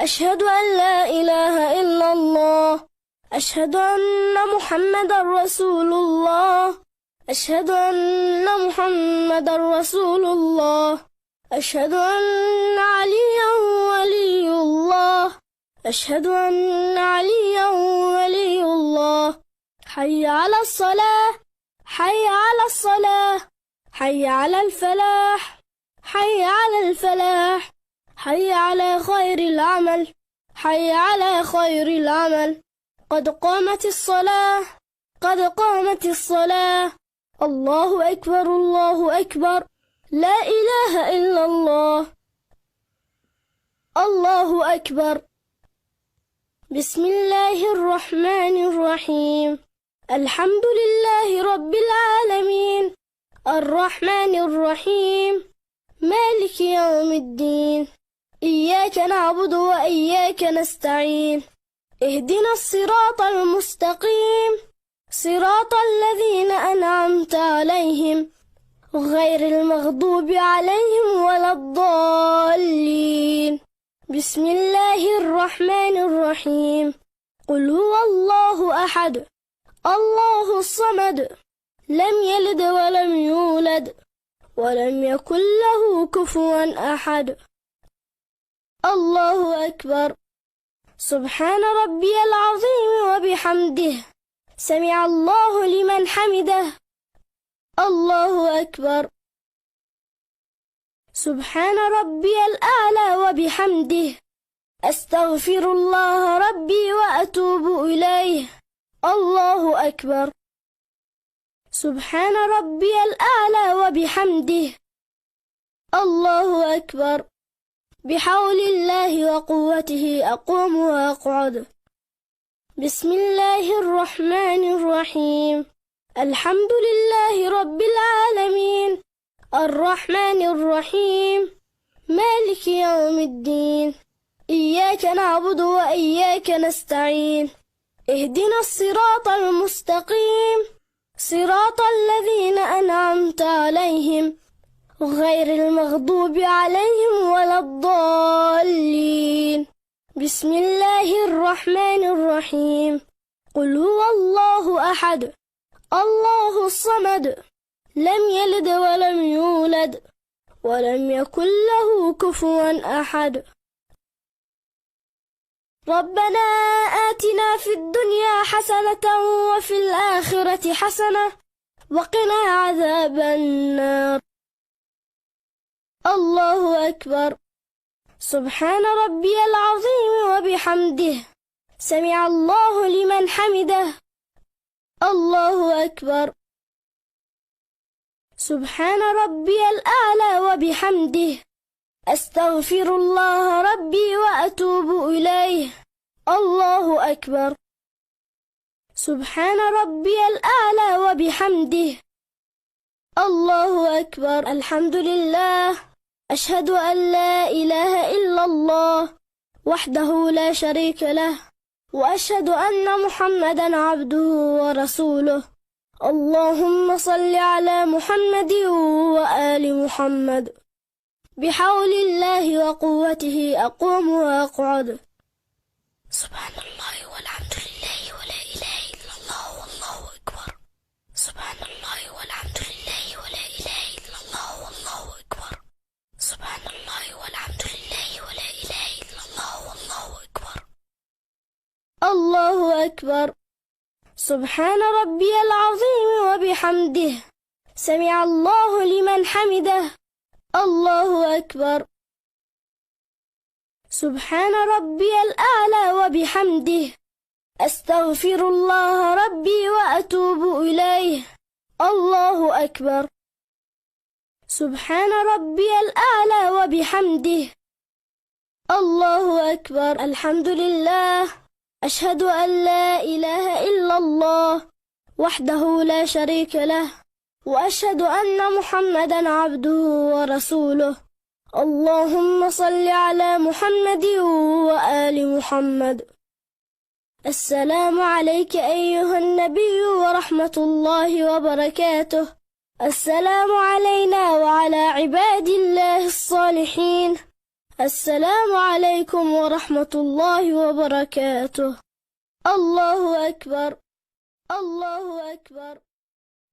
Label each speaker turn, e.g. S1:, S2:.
S1: أشهد أن لا إله إلا الله. أشهد أن محمدا رسول الله. أشهد أن محمدا رسول الله. أشهد أن عليا ولي الله. أشهد أن عليا ولي الله. حي على الصلاة، حي على الصلاة، حي على الفلاح، حي على الفلاح، حي على خير العمل، حي على خير العمل. قد قامت الصلاة، قد قامت الصلاة. الله أكبر، الله أكبر، لا إله إلا الله. الله أكبر. بسم الله الرحمن الرحيم. الحمد لله رب العالمين، الرحمن الرحيم، مالك يوم الدين. إياك نعبد وإياك نستعين. اهدنا الصراط المستقيم، صراط الذين أنعمت عليهم غير المغضوب عليهم ولا الضالين. بسم الله الرحمن الرحيم. قل هو الله أحد، الله الصمد، لم يلد ولم يولد ولم يكن له كفوا أحد. الله أكبر. سبحان ربي العظيم وبحمده، سمع الله لمن حمده. الله أكبر. سبحان ربي الأعلى وبحمده، أستغفر الله ربي وأتوب إليه. الله أكبر. سبحان ربي الأعلى وبحمده. الله أكبر. بحول الله وقوته أقوم وأقعد. بسم الله الرحمن الرحيم. الحمد لله رب العالمين، الرحمن الرحيم، مالك يوم الدين. إياك نعبد وإياك نستعين. اهدنا الصراط المستقيم، صراط الذين أنعمت عليهم غير المغضوب عليهم ولا الضالين. بسم الله الرحمن الرحيم. قل هو الله أحد، الله الصمد، لم يلد ولم يولد ولم يكن له كفوا أحد. ربنا آتنا في الدنيا حسنة وفي الآخرة حسنة وقنا عذاب النار. الله أكبر. سبحان ربي العظيم وبحمده، سمع الله لمن حمده. الله أكبر. سبحان ربي الأعلى وبحمده، أستغفر الله ربي وأتوب إليه. الله أكبر. سبحان ربي الأعلى وبحمده. الله أكبر. الحمد لله. أشهد أن لا إله إلا الله وحده لا شريك له، وأشهد أن محمدا عبده ورسوله. اللهم صل على محمد وآل محمد. بحول الله وقوته أقوم وأقعد. سبحان الله والحمد لله ولا إله إلا الله والله أكبر. سبحان الله والحمد لله ولا إله إلا الله والله أكبر. سبحان الله والحمد لله ولا إله إلا الله والله أكبر. الله أكبر. سبحان ربي العظيم وبحمده، سمع الله لمن حمده. الله أكبر. سبحان ربي الأعلى وبحمده، أستغفر الله ربي وأتوب إليه. الله أكبر. سبحان ربي الأعلى وبحمده. الله أكبر. الحمد لله. أشهد أن لا إله إلا الله وحده لا شريك له، وأشهد أن محمدا عبده ورسوله. اللهم صل على محمد وآل محمد. السلام عليك أيها النبي ورحمة الله وبركاته. السلام علينا وعلى عباد الله الصالحين. السلام عليكم ورحمة الله وبركاته. الله أكبر. الله أكبر.